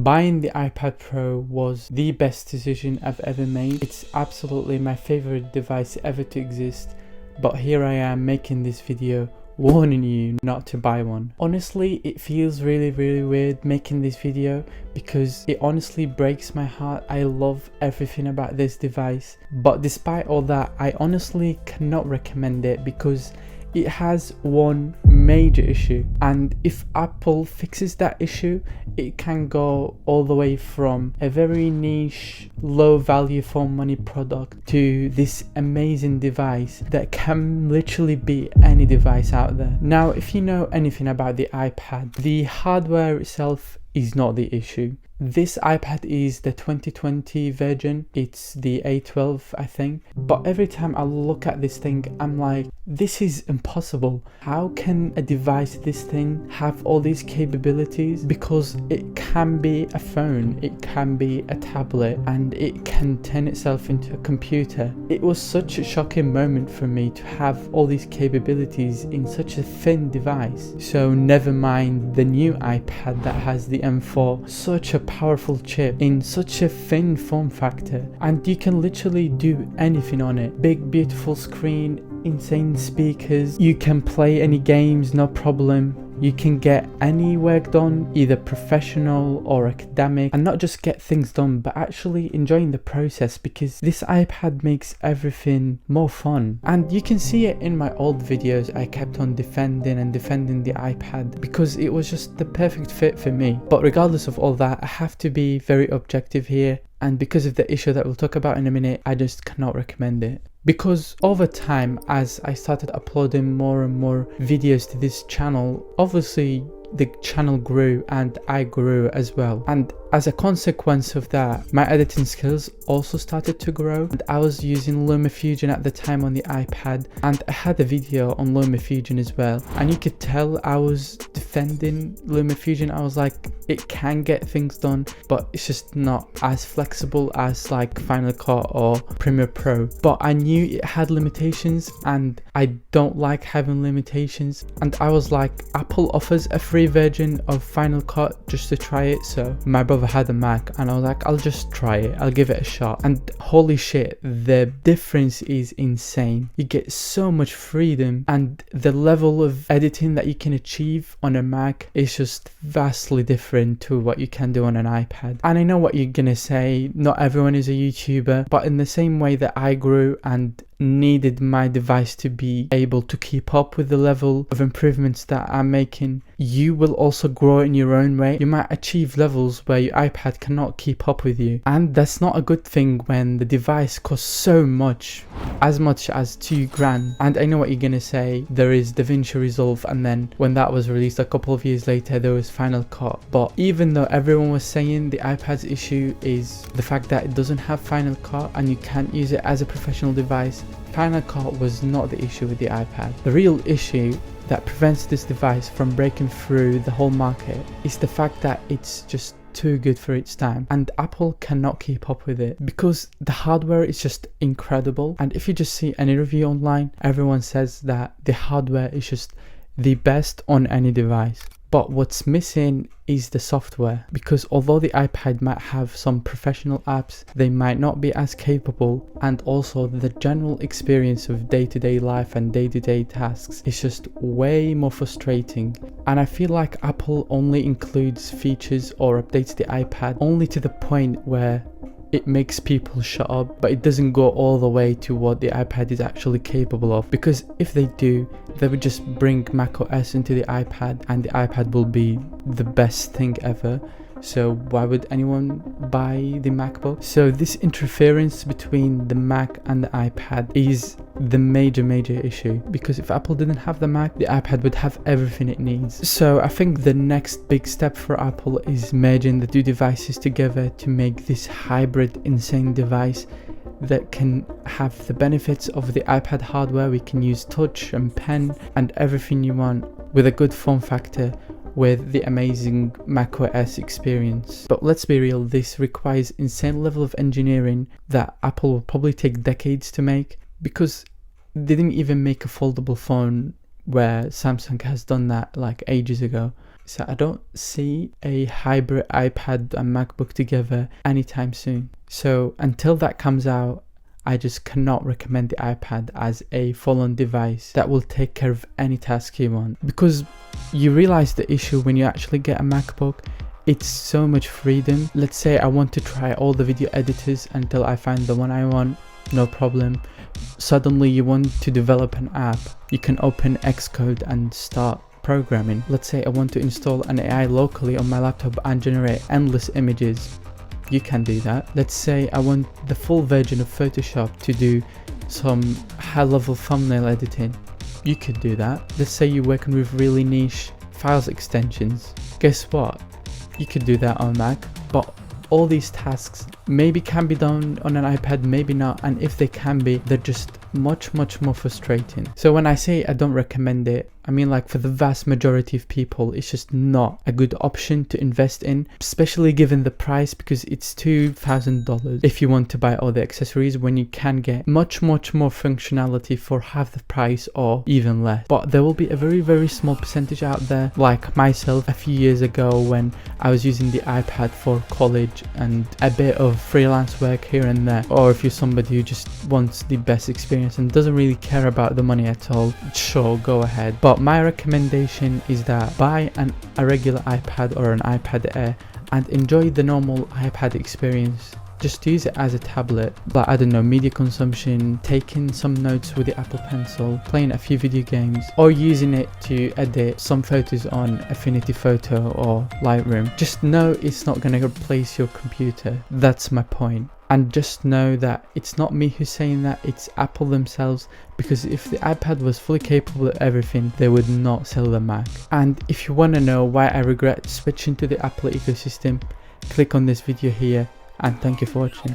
Buying the iPad Pro was the best decision I've ever made. It's absolutely my favorite device ever to exist, but here I am making this video warning you not to buy one. Honestly, it feels really weird making this video because it honestly breaks my heart. I love everything about this device, but despite all that, I honestly cannot recommend it because it has one major issue, and if Apple fixes that issue, it can go all the way from a very niche, low value for money product to this amazing device that can literally beat any device out there. Now, if you know anything about the iPad, the hardware itself is not the issue. This iPad is the 2020 version, it's the A12 I think, but every time I look at this thing I'm like, this is impossible. How can a device this thin have all these capabilities? Because it can be a phone, it can be a tablet, and it can turn itself into a computer. It was such a shocking moment for me to have all these capabilities in such a thin device. So never mind the new iPad that has the M4, such a powerful chip in such a thin form factor, and you can literally do anything on it. Big beautiful screen, insane speakers, you can play any games no problem. You can get any work done, either professional or academic, and not just get things done but actually enjoying the process, because this iPad makes everything more fun. And you can see it in my old videos. I kept on defending the iPad because it was just the perfect fit for me. But regardless of all that, I have to be very objective here, and because of the issue that we'll talk about in a minute, I just cannot recommend it. Because over time, as I started uploading more and more videos to this channel, obviously the channel grew and I grew as well, and as a consequence of that, my editing skills also started to grow. And I was using LumaFusion at the time on the iPad, and I had a video on LumaFusion as well, and you could tell I was defending LumaFusion. I was like, it can get things done, but it's just not as flexible as like Final Cut or Premiere Pro. But I knew it had limitations, and I don't like having limitations, and I was like, Apple offers a free version of Final Cut just to try it. So my brother had a Mac and I was like, I'll just try it, I'll give it a shot. And holy shit, the difference is insane. You get so much freedom, and the level of editing that you can achieve on a Mac is just vastly different to what you can do on an iPad. And I know what you're gonna say, not everyone is a YouTuber, but in the same way that I grew and needed my device to be able to keep up with the level of improvements that I'm making, you will also grow in your own way. You might achieve levels where your iPad cannot keep up with you, and that's not a good thing when the device costs so much as $2,000. And I know what you're gonna say, there is DaVinci Resolve, and then when that was released a couple of years later, there was Final Cut. But even though everyone was saying the iPad's issue is the fact that it doesn't have Final Cut and you can't use it as a professional device, Final Cut was not the issue with the iPad. The real issue that prevents this device from breaking through the whole market is the fact that it's just too good for its time, and Apple cannot keep up with it because the hardware is just incredible. And if you just see any review online, everyone says that the hardware is just the best on any device. But what's missing is the software, because although the iPad might have some professional apps, they might not be as capable, and also the general experience of day-to-day life and day-to-day tasks is just way more frustrating. And I feel like Apple only includes features or updates the iPad only to the point where it makes people shut up, but it doesn't go all the way to what the iPad is actually capable of. Because if they do, they would just bring macOS into the iPad, and the iPad will be the best thing ever. So why would anyone buy the MacBook? So this interference between the Mac and the iPad is the major issue, because if Apple didn't have the Mac, the iPad would have everything it needs. So I think the next big step for Apple is merging the two devices together to make this hybrid insane device that can have the benefits of the iPad hardware. We can use touch and pen and everything you want with a good form factor, with the amazing macOS experience. But let's be real, this requires insane level of engineering that Apple will probably take decades to make, because they didn't even make a foldable phone, where Samsung has done that like ages ago. So I don't see a hybrid iPad and MacBook together anytime soon. So until that comes out, I just cannot recommend the iPad as a full-on device that will take care of any task you want. Because you realize the issue when you actually get a MacBook, it's so much freedom. Let's say I want to try all the video editors until I find the one I want, no problem. Suddenly you want to develop an app, you can open Xcode and start programming. Let's say I want to install an AI locally on my laptop and generate endless images. You can do that. Let's say I want the full version of Photoshop to do some high-level thumbnail editing. You could do that. Let's say you're working with really niche files extensions. Guess what? You could do that on Mac, but all these tasks maybe can be done on an iPad, maybe not, and if they can be, they're just much more frustrating. So when I say I don't recommend it, I mean, like, for the vast majority of people, it's just not a good option to invest in, especially given the price, because it's $2,000 if you want to buy all the accessories when you can get much more functionality for half the price or even less. But there will be a very small percentage out there, like myself a few years ago when I was using the iPad for college and a bit of freelance work here and there, or if you're somebody who just wants the best experience and doesn't really care about the money at all, sure, go ahead. But my recommendation is that buy a regular iPad or an iPad Air and enjoy the normal iPad experience. Just use it as a tablet, but I don't know, media consumption, taking some notes with the Apple Pencil, playing a few video games, or using it to edit some photos on Affinity Photo or Lightroom. Just know it's not going to replace your computer. That's my point. And just know that it's not me who's saying that, it's Apple themselves, because if the iPad was fully capable of everything, they would not sell the Mac. And if you want to know why I regret switching to the Apple ecosystem, click on this video here, and thank you for watching.